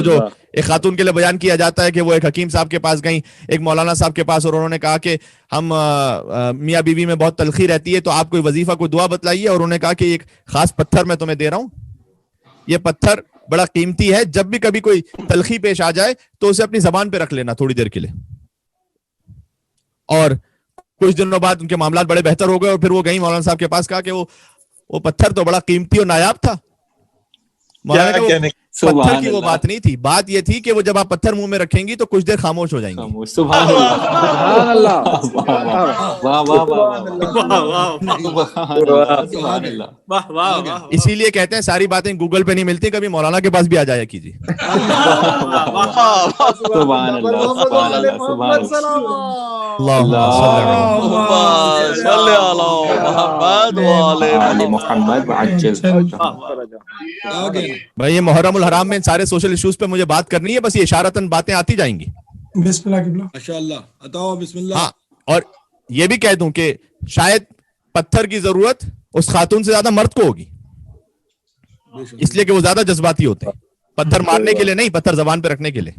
جو ایک خاتون کے لیے بیان کیا جاتا ہے کہ وہ ایک حکیم صاحب کے پاس گئیں، ایک مولانا صاحب کے پاس، اور انہوں نے کہا کہ ہم میاں بیوی میں بہت تلخی رہتی ہے، تو آپ کوئی وظیفہ کوئی دعا بتلائیے، اور انہوں نے کہا کہ ایک خاص پتھر میں تمہیں دے رہا ہوں، یہ پتھر بڑا قیمتی ہے، جب بھی کبھی کوئی تلخی پیش آ جائے تو اسے اپنی زبان پہ رکھ لینا تھوڑی دیر کے لیے. اور کچھ دنوں بعد ان کے معاملات بڑے بہتر ہو گئے، اور پھر وہ گئی مولانا صاحب کے پاس، کہا کہ وہ پتھر تو بڑا قیمتی اور نایاب تھا. پتھر کی وہ بات نہیں تھی، بات یہ تھی کہ وہ جب آپ پتھر منہ میں رکھیں گی تو کچھ دیر خاموش ہو جائیں گی. سبحان اللہ، اسی لیے کہتے ہیں ساری باتیں گوگل پہ نہیں ملتی، کبھی مولانا کے پاس بھی آ جایا کیجیے. بھائی یہ محرم الحرام میں سارے سوشل ایشوز پہ مجھے بات کرنی ہے، بس یہ اشارتاً باتیں آتی جائیں گی. بسم اللہ قبلہ، ماشاءاللہ، عطاؤ بسم اللہ. ہاں، اور یہ بھی کہہ دوں کہ شاید پتھر کی ضرورت اس خاتون سے زیادہ مرد کو ہوگی، اس لیے کہ وہ زیادہ جذباتی ہوتے ہیں. پتھر مارنے کے لیے نہیں، پتھر زبان پہ رکھنے کے لیے.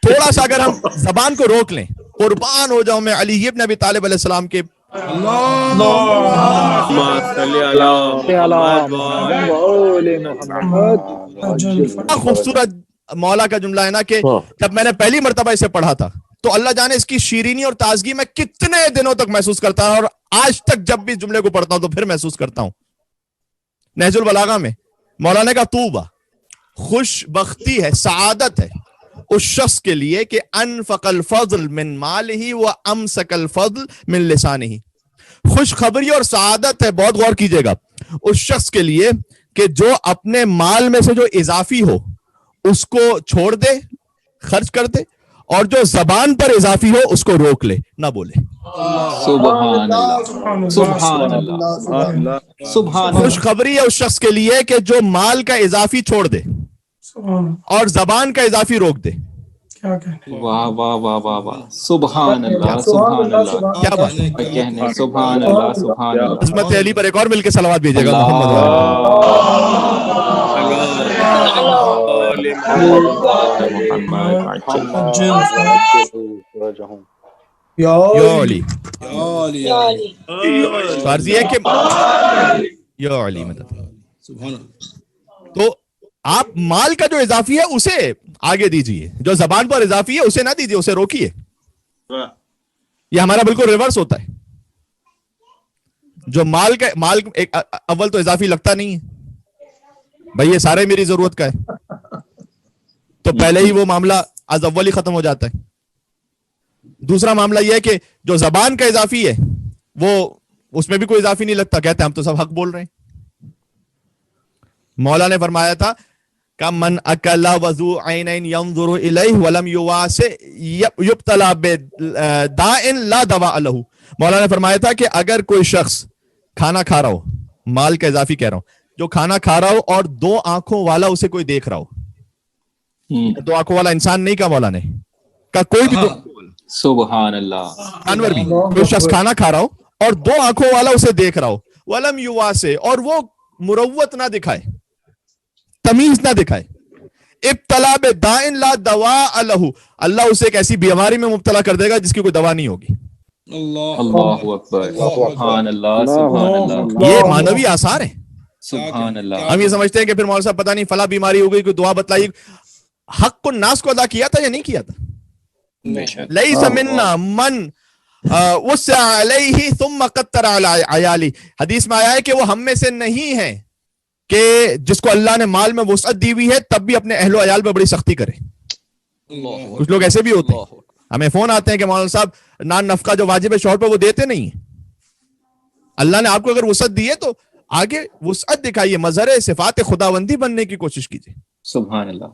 تھوڑا سا اگر ہم زبان کو روک لیں، قربان ہو جاؤں میں علی ابن ابی طالب علیہ السلام کے. خوبصورت مولا کا جملہ ہے نا کہ جب میں نے پہلی مرتبہ اسے پڑھا تھا تو اللہ جانے اس کی شیرینی اور تازگی میں کتنے دنوں تک محسوس کرتا ہے، اور آج تک جب بھی اس جملے کو پڑھتا ہوں تو پھر محسوس کرتا ہوں. نہج البلاغہ میں مولانا کا طوبہ، خوش بختی ہے، سعادت ہے اس شخص کے لیے کہ انفق الفضل من مالہ و امسک الفضل من لسانہ. خوشخبری اور سعادت ہے، بہت غور کیجئے گا، اس شخص کے لیے کہ جو اپنے مال میں سے جو اضافی ہو اس کو چھوڑ دے، خرچ کر دے، اور جو زبان پر اضافی ہو اس کو روک لے، نہ بولے. سبحان اللہ، سبحان اللہ، سبحان اللہ. خوشخبری ہے اس شخص کے لیے کہ جو مال کا اضافی چھوڑ دے اور زبان کا اضافی روک دے. واہ واہ واہ واہ واہ، سبحان اللہ، سبحان اللہ. کیا بات ہے، کہنے سبحان اللہ، سبحان اللہ. عظمت علی پر ایک اور مل کے صلوات بھیجے گا. محمد تو آپ مال کا جو اضافی ہے اسے آگے دیجئے، جو زبان پر اضافی ہے اسے نہ دیجئے، اسے روکیے. یہ ہمارا بالکل ریورس ہوتا ہے. جو مال اول تو اضافی لگتا نہیں ہے، بھئی یہ سارے میری ضرورت کا ہے، تو پہلے ہی وہ معاملہ از اول ہی ختم ہو جاتا ہے. دوسرا معاملہ یہ ہے کہ جو زبان کا اضافی ہے وہ اس میں بھی کوئی اضافی نہیں لگتا، کہتے ہیں ہم تو سب حق بول رہے ہیں. مولا نے فرمایا تھا کہ من اکل وذو عینین ینظر الیہ ولم یواسع یبتلی بداء لا دواء لہ. مولا نے فرمایا تھا کہ اگر کوئی شخص کھانا کھا رہا ہو، مال کا اضافی کہہ رہا ہوں، جو کھانا کھا رہا ہو اور دو آنکھوں والا اسے کوئی دیکھ رہا ہو، دو آنکھوں والا انسان نہیں کہا مولا نے، کہا کوئی بھی سبحان اللہ، جانور بھی، کوئی شخص کھانا کھا رہا ہو اور دو آنکھوں والا اسے دیکھ رہا ہو، ولم یواسع، اور وہ مروت نہ دکھائے، تمیز نہ دکھائے، ابتلا بداء لا دواء لہ، اللہ اسے ایک ایسی بیماری میں مبتلا کر دے گا جس کی کوئی دوا نہیں ہوگی. اللہ اکبر، سبحان اللہ، سبحان اللہ. یہ معنوی آثار ہیں. سبحان اللہ. ہم یہ سمجھتے ہیں کہ پھر مولانا صاحب پتہ نہیں فلاں بیماری ہو گئی، کوئی دعا بتلائی. حق الناس کو ادا کیا تھا یا نہیں کیا تھا؟ لیس منا من وسع علیہ ثم قتر علی عیالی. حدیث میں آیا ہے کہ وہ ہم میں سے نہیں ہے کہ جس کو اللہ نے مال میں وسعت دی ہوئی ہے تب بھی اپنے اہل و عیال پہ بڑی سختی کرے. کچھ لوگ ایسے بھی ہوتے ہیں، ہمیں فون آتے ہیں کہ مولانا صاحب نان نفقہ جو واجب ہے شوہر پہ وہ دیتے نہیں ہیں. اللہ نے آپ کو اگر وسعت دی ہے تو آگے وسعت دکھائیے، مظہر صفات خداوندی بننے کی کوشش کیجیے. سبحان اللہ.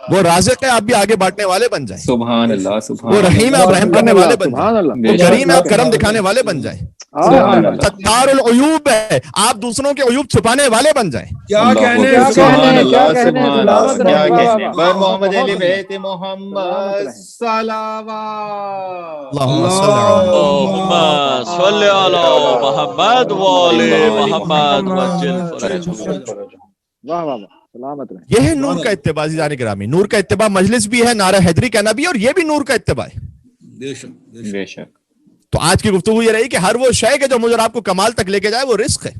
وہ رازق ہے، آپ بھی آگے بانٹنے والے بن جائیں. سبحان اللہ، سبحان وہ رحیم ہے، آپ رحم کرنے والے بن جائیں. وہ کریم ہے، آپ کرم دکھانے والے بن جائیں. ستار العیوب ہے، آپ دوسروں کے عیوب چھپانے والے بن جائیں. کیا کہنے، سبحان اللہ، سبحان اللہ، کیا کہنے. پر محمد علی بیت محمد صلوات. اللہم صلی علی محمد و آل محمد وجل فرجہ. واہ واہ واہ، سلامت رہے. یہ ہے نور کا اتباع عزیزان گرامی. نور کا اتباع مجلس بھی ہے، نعرہ حیدری کہنا بھی ہے، اور یہ بھی نور کا اتباع ہے. بے شک بے شک. بے شک. تو آج کی گفتگو یہ رہی کہ ہر وہ شے کہ جو مجھے اور آپ کو کمال تک لے کے جائے وہ رزق ہے.